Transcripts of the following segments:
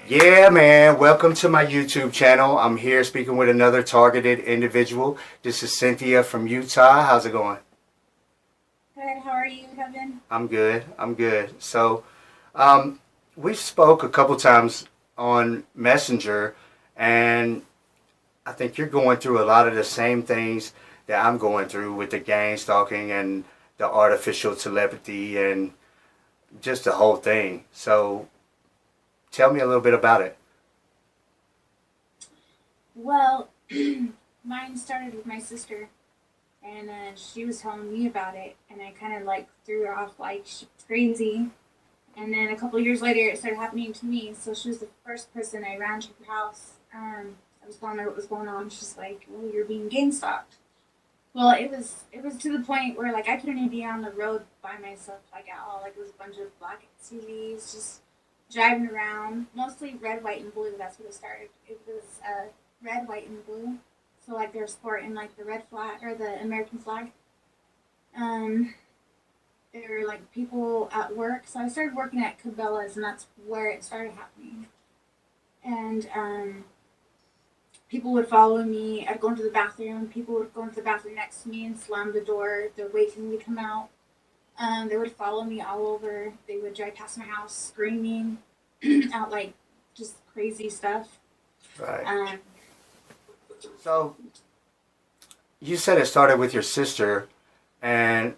Yeah, man. Welcome to my YouTube channel. I'm here speaking with another targeted individual. This is Cynthia from Utah. How's it going? Good. How are you, Kevin? I'm good. I'm good. Um, we spoke a couple times on Messenger, and I think you're going through a lot of the same things that I'm going through with the gang stalking and the artificial telepathy and just the whole thing. So, tell me a little bit about it. Well, mine started with my sister, and she was telling me about it, and I kind of like threw her off like she's crazy. And then a couple of years later, it started happening to me. So she was the first person I ran to her house. I was telling her what was going on. She's like, "Well, you're being gang stalked." Well, it was to the point where like I couldn't even be on the road by myself like at all. Like it was a bunch of black SUVs just driving around, mostly red, white, and blue. That's what it started. It was red, white, and blue. So like they're sporting like the red flag or the American flag. Um, there were like people at work. So I started working at Cabela's, and that's where it started happening. And people would follow me. I'd go into the bathroom. People would go into the bathroom next to me and slam the door. They're waiting for me to come out. They would follow me all over. They would drive past my house screaming out like just crazy stuff. Right. Um, So, you said it started with your sister, and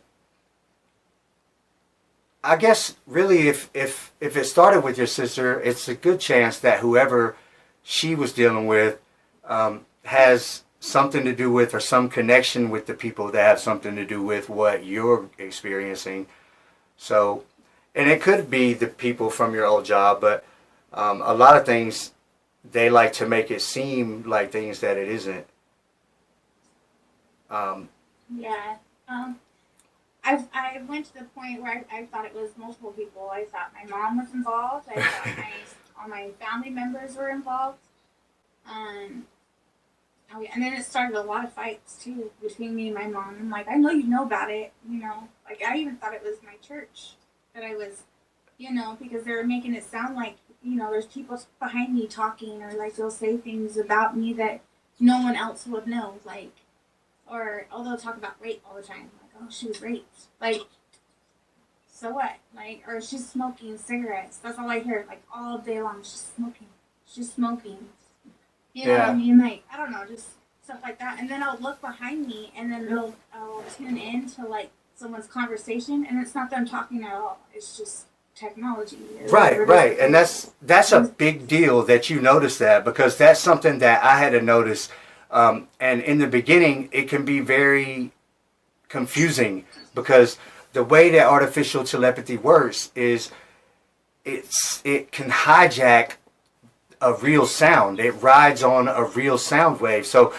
I guess really if it started with your sister, it's a good chance that whoever she was dealing with has something to do with or some connection with the people that have something to do with what you're experiencing. So, and it could be the people from your old job, but a lot of things they like to make it seem like things that it isn't. Um, yeah. Um, I went to the point where I thought it was multiple people. I thought my mom was involved. I thought all my family members were involved. Um, oh yeah, and then it started a lot of fights too between me and my mom. I'm like, I know you know about it. Like I even thought it was my church that I was, because they were making it sound like there's people behind me talking, or like they'll say things about me that no one else would know, like, or they'll talk about rape all the time, like, oh, she was raped, like, so what, like, or she's smoking cigarettes. That's all I hear, like, all day long. She's smoking. You know what I yeah, mean? Like, I don't know, just stuff like that. And then I'll look behind me, and then I'll tune in to like someone's conversation, and it's not them talking at all. It's just technology or right, whatever it is. right, and that's a big deal that you notice that because that's something that I had to notice. And in the beginning, it can be very confusing because the way that artificial telepathy works is it can hijack a real sound. It rides on a real sound wave. So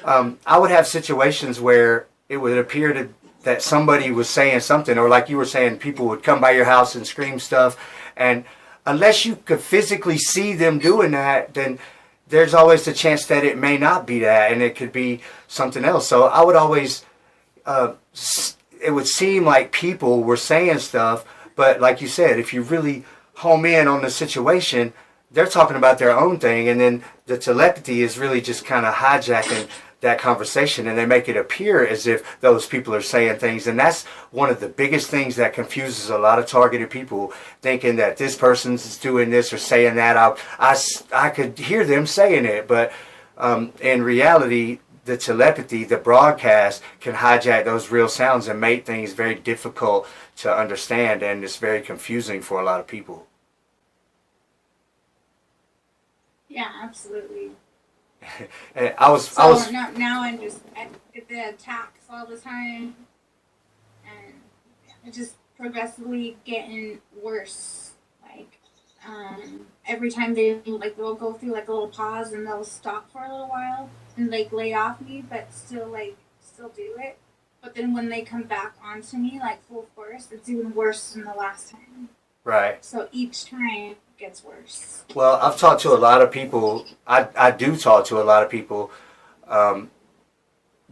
I would have situations where it would appear that somebody was saying something, or like you were saying, people would come by your house and scream stuff, and unless you could physically see them doing that, then there's always the chance that it may not be that, and it could be something else. So I would always uh, it would seem like people were saying stuff, but like you said, if you really home in on the situation, they're talking about their own thing, and then the telepathy is really just kind of hijacking that conversation, and they make it appear as if those people are saying things, and that's one of the biggest things that confuses a lot of targeted people, thinking that this person's doing this or saying that. I could hear them saying it, but in reality, the telepathy, the broadcast can hijack those real sounds and make things very difficult to understand, and it's very confusing for a lot of people. Yeah, absolutely. And I So was now I get the attacks all the time, and it's just progressively getting worse. Like, every time they'll go through like a little pause, and they'll stop for a little while and like lay off me, but still do it. But then when they come back onto me like full force, it's even worse than the last time. right. So each time it gets worse. Well, I've talked to a lot of people. I do talk to a lot of people. Um,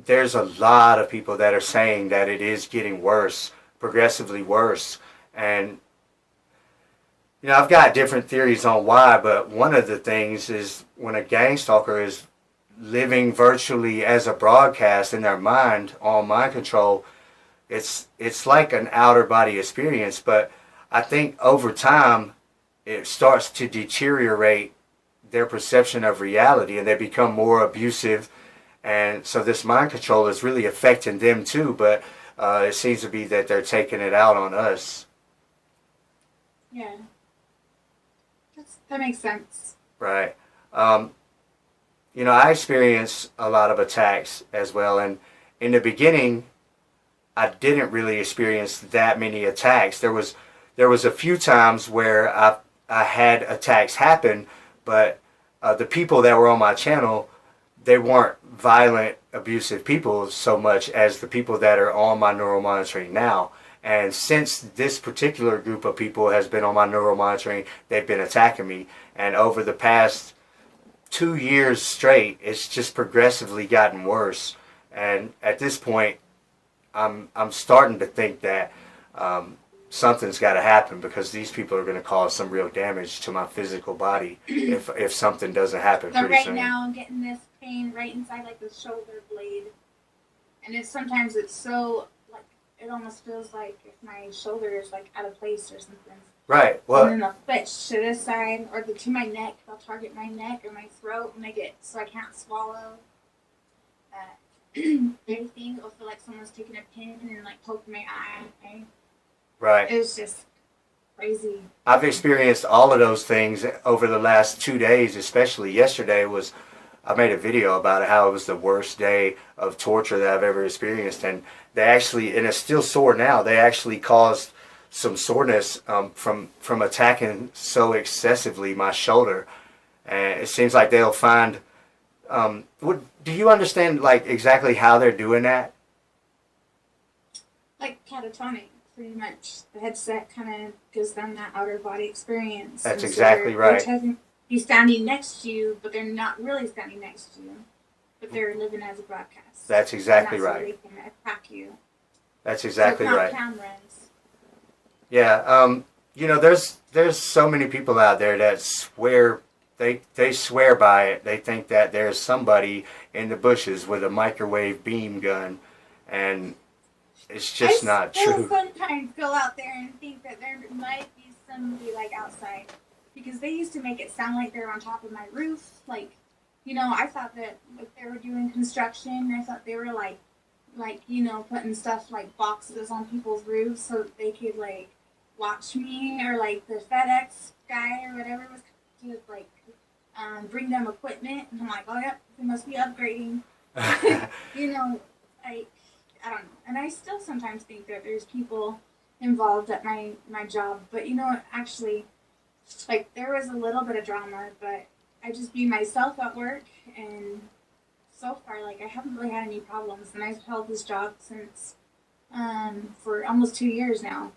there's a lot of people that are saying that it is getting worse, progressively worse, and You know, I've got different theories on why, but one of the things is when a gang stalker is living virtually as a broadcast in their mind, all mind control, it's like an outer body experience. But I think over time, it starts to deteriorate their perception of reality, and they become more abusive. And so this mind control is really affecting them too. But it seems to be that they're taking it out on us. Yeah, that makes sense. Right. Um, you know, I experienced a lot of attacks as well, and in the beginning, I didn't really experience that many attacks. There was a few times where I had attacks happen, but the people that were on my channel, they weren't violent, abusive people so much as the people that are on my neural monitoring now. And since this particular group of people has been on my neural monitoring, they've been attacking me. And over the past 2 years straight, it's just progressively gotten worse. And at this point, I'm starting to think that something's got to happen, because these people are going to cause some real damage to my physical body if something doesn't happen So pretty right soon. now I'm getting this pain right inside like the shoulder blade, and sometimes it's so like it almost feels like if my shoulder is like out of place or something. Right. And Well, then they'll switch to this side or to my neck. They'll target my neck or my throat and make it so I can't swallow. Everything. It'll feel like someone's taking a pin and like poking my eye. right. It's just crazy. I've experienced all of those things over the last 2 days, especially yesterday was, I made a video about it, how it was the worst day of torture that I've ever experienced. And they actually, and it's still sore now, they actually caused some soreness from attacking so excessively my shoulder. And it seems like they'll find, do you understand like exactly how they're doing that? Like catatonic, pretty much. The headset kind of gives them that outer body experience. That's And exactly right. They're be standing next to you, but they're not really standing next to you. But they're living as a broadcast. That's exactly and that's right. So they can attack you. That's exactly so it's not right. Cameras. Yeah. You know, there's so many people out there that swear, they swear by it. They think that there's somebody in the bushes with a microwave beam gun, and it's just not I still true. sometimes go out there and think that there might be somebody like outside, because they used to make it sound like they're on top of my roof. Like, I thought that if they were doing construction, I thought they were like putting stuff like boxes on people's roofs so that they could like watch me, or like the FedEx guy or whatever was to like bring them equipment, and I'm like, oh yep, they must be upgrading. Like I don't know, and I still sometimes think that there's people involved at my job, but actually, like there was a little bit of drama, but I just be myself at work, and so far, like I haven't really had any problems, and I've held this job since for almost 2 years now.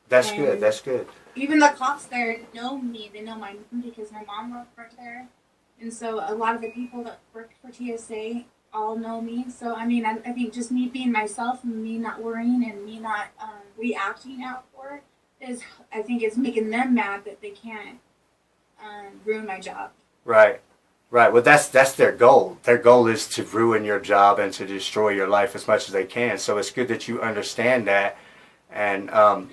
That's And good. That's good. even the cops there know me. They know my mom because my mom worked there, and so a lot of the people that work for TSA all know me. So I mean, I think just me being myself and me not worrying and me not reacting out for it is, I think, it's making them mad that they can't ruin my job. Right. Right. Well, that's their goal. Their goal is to ruin your job and to destroy your life as much as they can. So it's good that you understand that. And I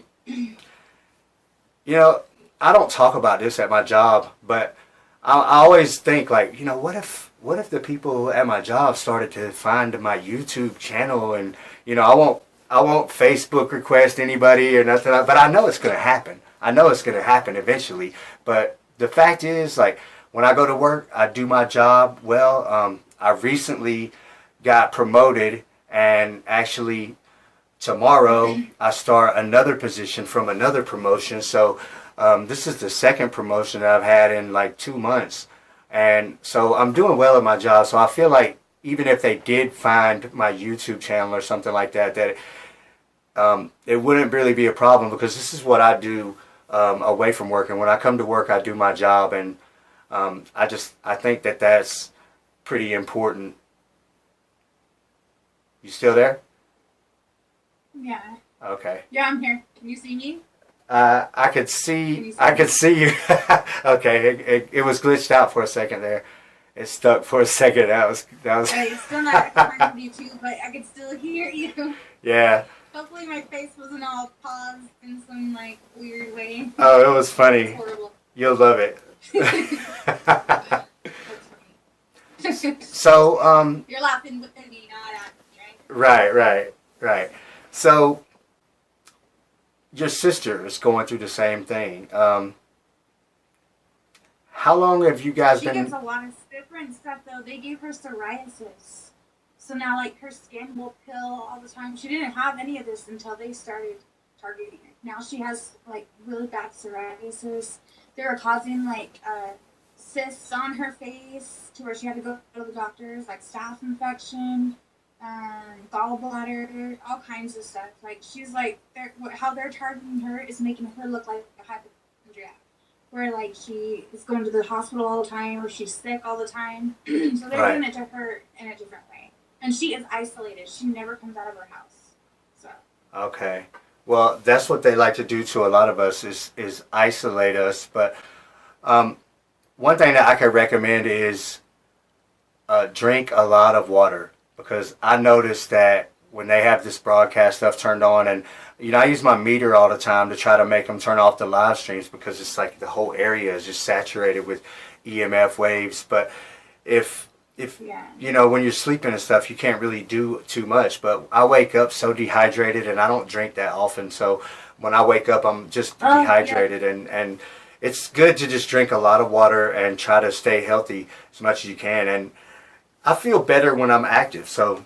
don't talk about this at my job, but I always think like, what if the people at my job started to find my YouTube channel, and I won't Facebook request anybody or nothing, but I know it's gonna happen. I know it's gonna happen eventually. But the fact is, like, when I go to work, I do my job well. I recently got promoted, and actually tomorrow I start another position from another promotion. So this is the second promotion that I've had in like 2 months. And so I'm doing well at my job. So I feel like even if they did find my YouTube channel or something like that, it wouldn't really be a problem, because this is what I do away from work. And when I come to work, I do my job. And I think that that's pretty important. You still there? Yeah. Okay. Yeah, I'm here. Can you see me? I could see. I could see you. Okay, it was glitched out for a second there. It stuck for a second. That was. But it's still not recording of you too, but I could still hear you. Yeah. Hopefully my face wasn't all paused in some like weird way. Oh, it was It's funny. horrible. You'll love it. That's funny. So, You're laughing with me, not at me, right. So, your sister is going through the same thing. How long have you guys She been? gets a lot of different stuff though. They gave her psoriasis. So now like her skin will pill all the time. She didn't have any of this until they started targeting it. Now she has like really bad psoriasis. They were causing like cysts on her face to where she had to go to the doctors, like staph infection, gallbladder, all kinds of stuff. Like she's like, how they're targeting her is making her look like a hypochondriac, where like she is going to the hospital all the time or she's sick all the time. So they're doing it to her in a different way, and she is isolated. She never comes out of her house. So Okay. Well, that's what they like to do to a lot of us is isolate us. But one thing that I could recommend is drink a lot of water, because I noticed that when they have this broadcast stuff turned on, and I use my meter all the time to try to make them turn off the live streams, because it's like the whole area is just saturated with EMF waves. But if yeah. when you're sleeping and stuff, you can't really do too much. But I wake up so dehydrated, and I don't drink that often. So when I wake up, I'm just dehydrated, and it's good to just drink a lot of water and try to stay healthy as much as you can. And I feel better when I'm active. So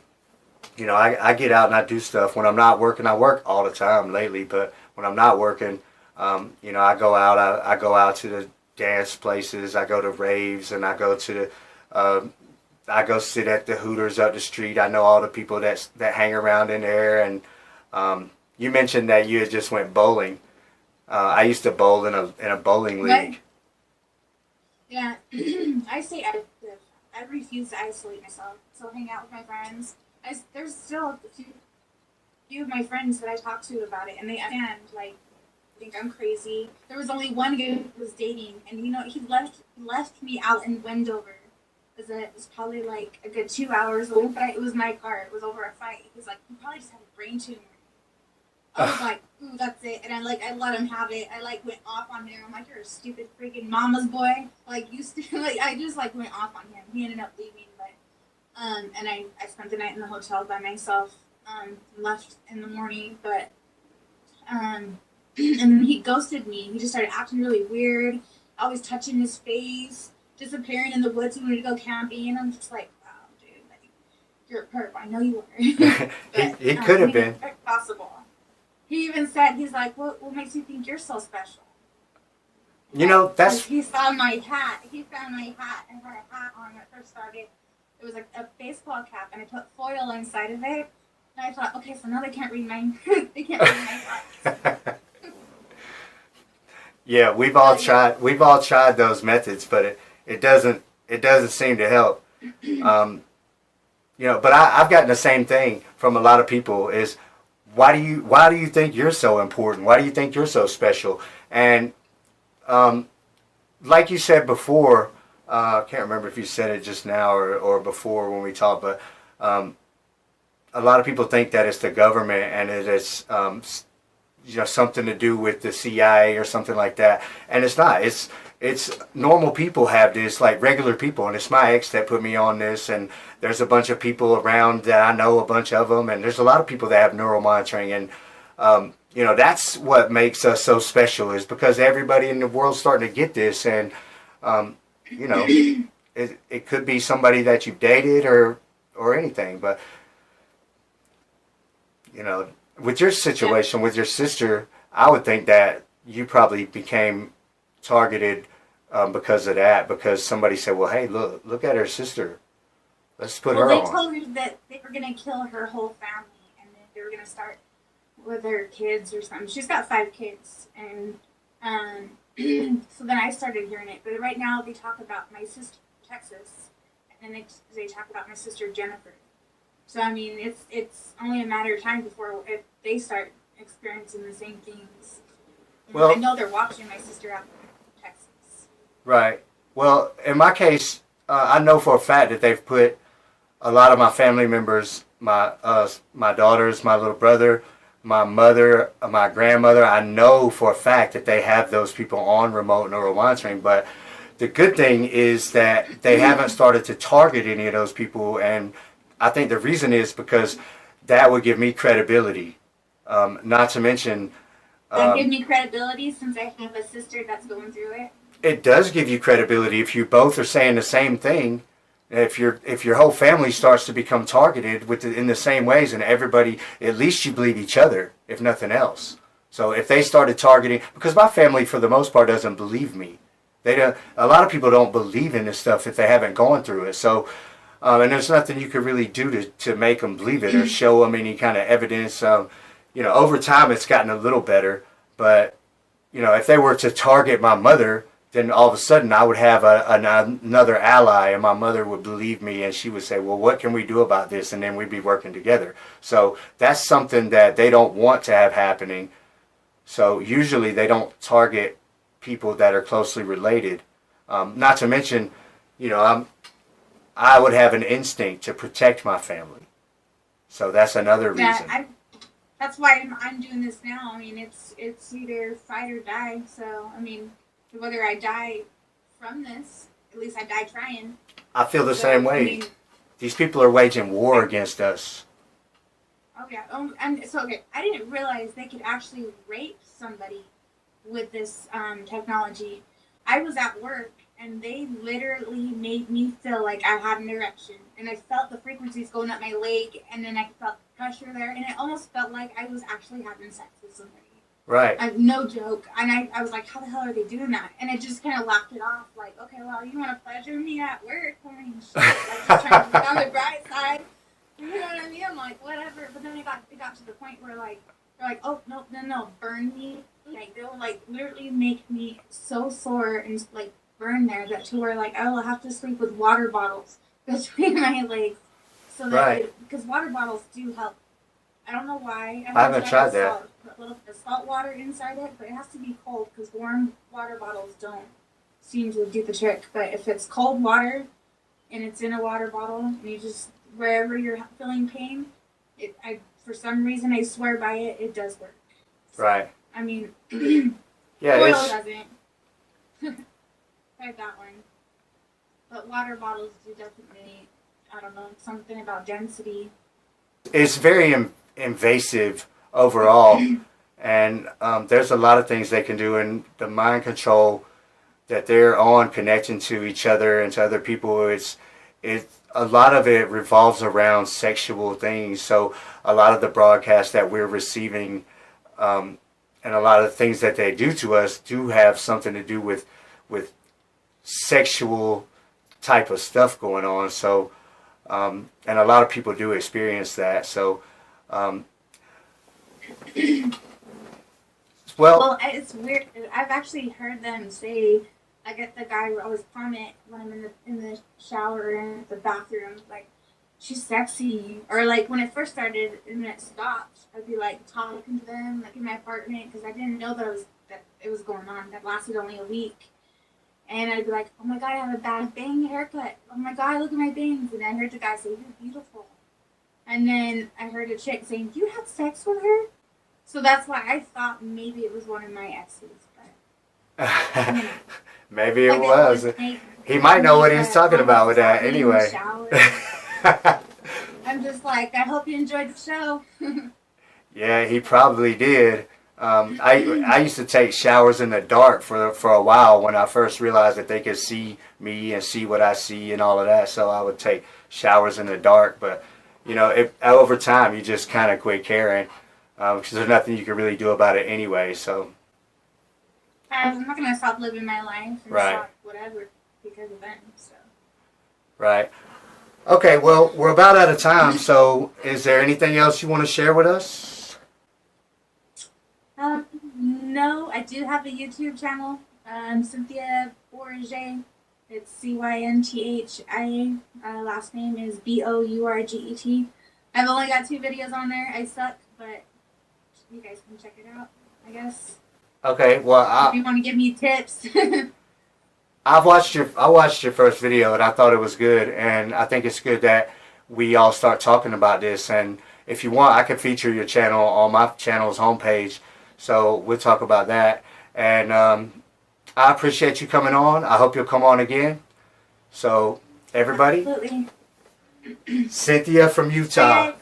I get out and I do stuff. When I'm not working, I work all the time lately. But when I'm not working, I go out. I go out to the dance places. I go to raves, and I go to the. I go sit at the Hooters up the street. I know all the people that hang around in there. And you mentioned that you had just went bowling. I used to bowl in a bowling league. Yeah, I stay active. I refuse to isolate myself. So hang out with my friends. There's still a few of my friends that I talk to about it, and they understand, like, think I'm crazy. There was only one guy who was dating, and he left me out in Wendover. It was probably like a good 2 hours away, but it was my car. It was over a fight. He was like, "You probably just have a brain tumor." I was like, "Ooh, that's it," and I let him have it. I like went off on him. I'm like, "You're a stupid freaking mama's boy." Like I just like went off on him. He ended up leaving, but and I spent the night in the hotel by myself. Left in the morning, but and then he ghosted me. He just started acting really weird. Always touching his face, disappearing in the woods. He wanted to go camping, and I'm just like, "Wow, dude, like you're a perp. I know you are." But, He could have been. Possible. He even said, he's like, what makes you think you're so special? That's. He saw my hat. He found my hat and had a hat on when it first started. It was like a baseball cap, and I put foil inside of it. And I thought, okay, so now they can't read my they can't read my thoughts. Yeah, we've all tried those methods, but it doesn't seem to help. But I've gotten the same thing from a lot of people is, why do you think you're so important? Why do you think you're so special? And like you said before, I can't remember if you said it just now or before when we talked, but a lot of people think that it's the government and it is something to do with the CIA or something like that, and it's not. It's normal people have this, like regular people, and it's my ex that put me on this, and there's a bunch of people around that I know, a bunch of them, and there's a lot of people that have neural monitoring, and that's what makes us so special, is because everybody in the world's starting to get this, and it could be somebody that you've dated or anything, but with your situation with your sister, I would think that you probably became targeted because of that, because somebody said, well, hey, look at her sister, let's put her on. Well, they told her that they were going to kill her whole family, and then they were going to start with her kids or something. She's got 5 kids, and so then I started hearing it. But right now they talk about my sister Texas, and then they talk about my sister Jennifer. So I mean, it's only a matter of time before if they start experiencing the same things. And I Well, know they're watching my sister out in Texas. right. Well, in my case, I know for a fact that they've put a lot of my family members, my daughters, my little brother, my mother, my grandmother. I know for a fact that they have those people on remote neural monitoring. But the good thing is that they haven't started to target any of those people, and I think the reason is because that would give me credibility. Not to mention, That give me credibility since I have a sister that's going through it. it does give you credibility if you both are saying the same thing. If your whole family starts to become targeted in the same ways, and everybody, at least you believe each other, if nothing else. So if they started targeting, because my family for the most part doesn't believe me. They don't. A lot of people don't believe in this stuff if they haven't gone through it. So, and there's nothing you could really do to make them believe it or show them any kind of evidence. Over time it's gotten a little better, but if they were to target my mother, then all of a sudden I would have another ally, and my mother would believe me, and she would say, well, what can we do about this? And then we'd be working together. So that's something that they don't want to have happening. So usually they don't target people that are closely related. Not to mention, I would have an instinct to protect my family. So that's another reason. That's why I'm doing this now. I mean, it's either fight or die. So, I mean, whether I die from this, at least I die trying. I feel the same way. I mean, these people are waging war against us. Oh, yeah. And so, okay, I didn't realize they could actually rape somebody with this technology. I was at work, and they literally made me feel like I had an erection. And I felt the frequencies going up my leg, and then I felt pressure there, and it almost felt like I was actually having sex with somebody. Right. No joke. And I was like, how the hell are they doing that? And I just kind of laughed it off, like, okay, well, you want to pleasure me at work? I mean, shit. Like, just trying to be on the bright side. You know what I mean? I'm like, whatever. But then it got to the point where, like, they're like, oh, no, burn me. Like, they'll, like, literally make me so sore and, like, burn there that to where, like, I will have to sleep with water bottles between my legs. So that, right. Because water bottles do help. I don't know why. I haven't tried that. A little bit of salt water inside it, but it has to be cold because warm water bottles don't seem to do the trick. But if it's cold water and it's in a water bottle and you just, wherever you're feeling pain, for some reason, I swear by it, it does work. So, right. I mean, yeah, oil doesn't. Tried that one. But water bottles do definitely, I don't know, something about density. It's very invasive overall, and there's a lot of things they can do, and the mind control that they're on, connecting to each other and to other people, it's a lot of it revolves around sexual things. So a lot of the broadcasts that we're receiving, and a lot of the things that they do to us do have something to do with sexual type of stuff going on. So and a lot of people do experience that. So well, it's weird. I've actually heard them say, I get the guy who always comment when I'm in the shower or in the bathroom, like, she's sexy. Or like when it first started and then it stopped, I'd be like talking to them like in my apartment because I didn't know that it was going on. That lasted only a week. And I'd be like, oh my God, I have a bad bang haircut. Oh my God, look at my bangs. And I heard the guy say, you're beautiful. And then I heard a chick saying, you had sex with her? So that's why I thought maybe it was one of my exes. But maybe it was. He might know what he's talking about with that anyway. I'm just like, I hope you enjoyed the show. Yeah, he probably did. I used to take showers in the dark for a while when I first realized that they could see me and see what I see and all of that. So I would take showers in the dark. But, over time, you just kind of quit caring because there's nothing you can really do about it anyway. So I'm not going to stop living my life and stop whatever because of them. So. Right. Okay, well, we're about out of time. So is there anything else you want to share with us? No, I do have a YouTube channel, Cynthia Bourget. It's CYNTHIA. Last name is BOURGET. I've only got 2 videos on there. I suck, but you guys can check it out, I guess. Okay, well, If you want to give me tips. I watched your first video and I thought it was good, and I think it's good that we all start talking about this. And if you want, I can feature your channel on my channel's homepage, so we'll talk about that. And I appreciate you coming on. I hope you'll come on again. So everybody, Absolutely. Cynthia from Utah. Bye, guys.